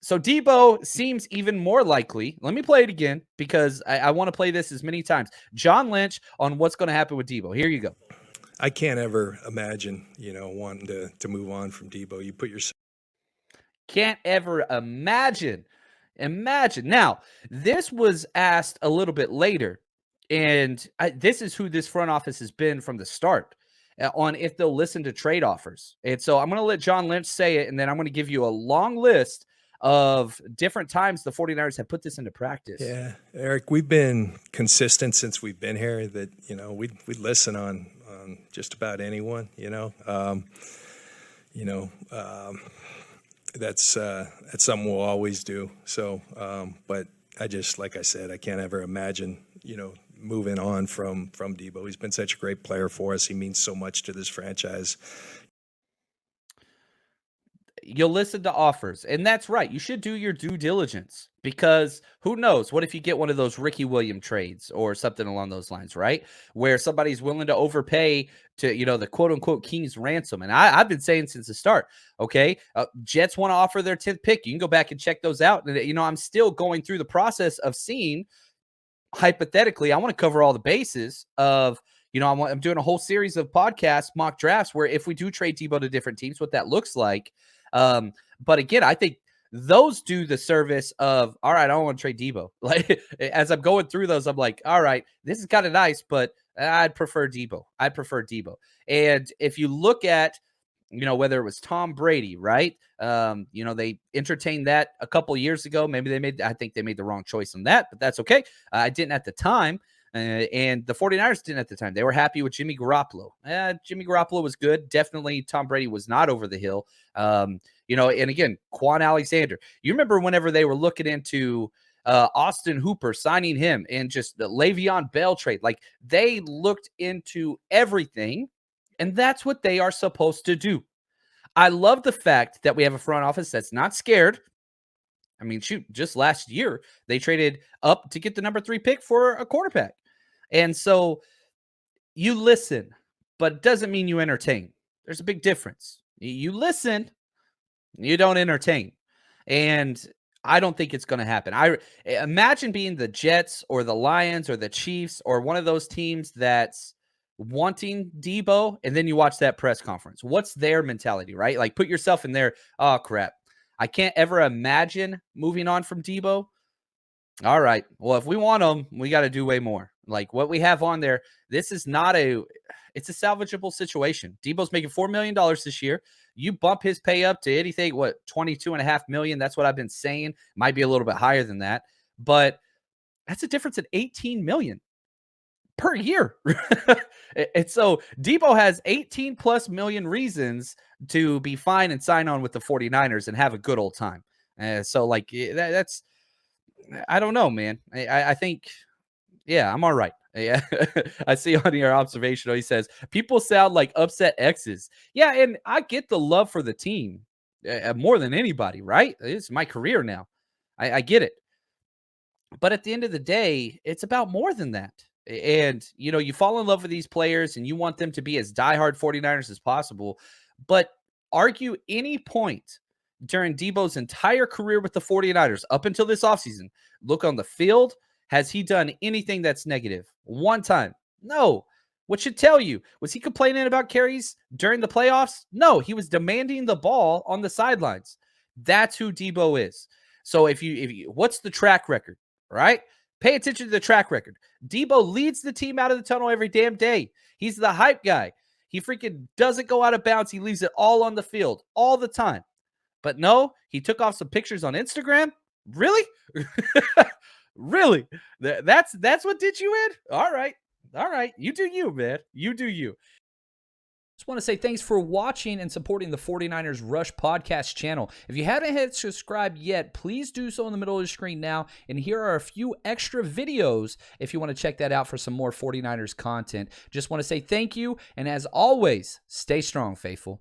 So Debo seems even more likely. Let me play it again because I want to play this as many times. John Lynch on what's going to happen with Debo. Here you go. I can't ever imagine, wanting to move on from Debo. You put yourself. Can't ever imagine. Imagine. Now, this was asked a little bit later, and this is who this front office has been from the start on if they'll listen to trade offers. And so I'm going to let John Lynch say it, and then I'm going to give you a long list of different times the 49ers have put this into practice. Yeah, Eric, we've been consistent since we've been here that, we'd listen on just about anyone, that's something we'll always do. So, but like I said, I can't ever imagine, moving on from Debo. He's been such a great player for us. He means so much to this franchise. You'll listen to offers, and that's right. You should do your due diligence because who knows? What if you get one of those Ricky Williams trades or something along those lines, right? Where somebody's willing to overpay to, the quote unquote King's ransom. And I've been saying since the start, okay, Jets want to offer their 10th pick. You can go back and check those out. And, I'm still going through the process of seeing, hypothetically, I want to cover all the bases of, I'm doing a whole series of podcasts, mock drafts, where if we do trade Debo to different teams, what that looks like. But again, I think those do the service of, all right, I don't want to trade Debo. Like as I'm going through those, I'm like, all right, this is kind of nice, but I'd prefer Debo. And if you look at, whether it was Tom Brady, right? They entertained that a couple years ago. Maybe I think they made the wrong choice on that, but that's okay. I didn't at the time. And the 49ers didn't at the time. They were happy with Jimmy Garoppolo. Jimmy Garoppolo was good. Definitely Tom Brady was not over the hill. And again, Quan Alexander. You remember whenever they were looking into Austin Hooper, signing him, and just the Le'Veon Bell trade. Like they looked into everything, and that's what they are supposed to do. I love the fact that we have a front office that's not scared. I mean, shoot, just last year, they traded up to get the number 3 pick for a quarterback. And so you listen, but it doesn't mean you entertain. There's a big difference. You listen, you don't entertain. And I don't think it's going to happen. I imagine being the Jets or the Lions or the Chiefs or one of those teams that's wanting Debo, and then you watch that press conference. What's their mentality, right? Like put yourself in there. Oh, crap. I can't ever imagine moving on from Debo. All right. Well, if we want him, we got to do way more. Like what we have on there, this is it's a salvageable situation. Debo's making $4 million this year. You bump his pay up to anything, $22.5 million. That's what I've been saying. Might be a little bit higher than that, but that's a difference in $18 million per year. And so Debo has 18 plus million reasons to be fine and sign on with the 49ers and have a good old time. So that's, I don't know, man. I think, yeah, I'm all right. Yeah. I see on your observational, he says, people sound like upset exes. Yeah. And I get the love for the team more than anybody, right? It's my career now. I get it. But at the end of the day, it's about more than that. And, you fall in love with these players and you want them to be as diehard 49ers as possible. But argue any point during Debo's entire career with the 49ers up until this offseason, look on the field. Has he done anything that's negative? One time? No. What should tell you? Was he complaining about carries during the playoffs? No, he was demanding the ball on the sidelines. That's who Debo is. So if you what's the track record, right? Pay attention to the track record. Debo leads the team out of the tunnel every damn day. He's the hype guy. He freaking doesn't go out of bounds. He leaves it all on the field all the time. But no, he took off some pictures on Instagram. Really? Really? That's what did you in? All right. You do you, man. You do you. Just want to say thanks for watching and supporting the 49ers Rush podcast channel. If you haven't hit subscribe yet, please do so in the middle of the screen now. And here are a few extra videos if you want to check that out for some more 49ers content. Just want to say thank you. And as always, stay strong, faithful.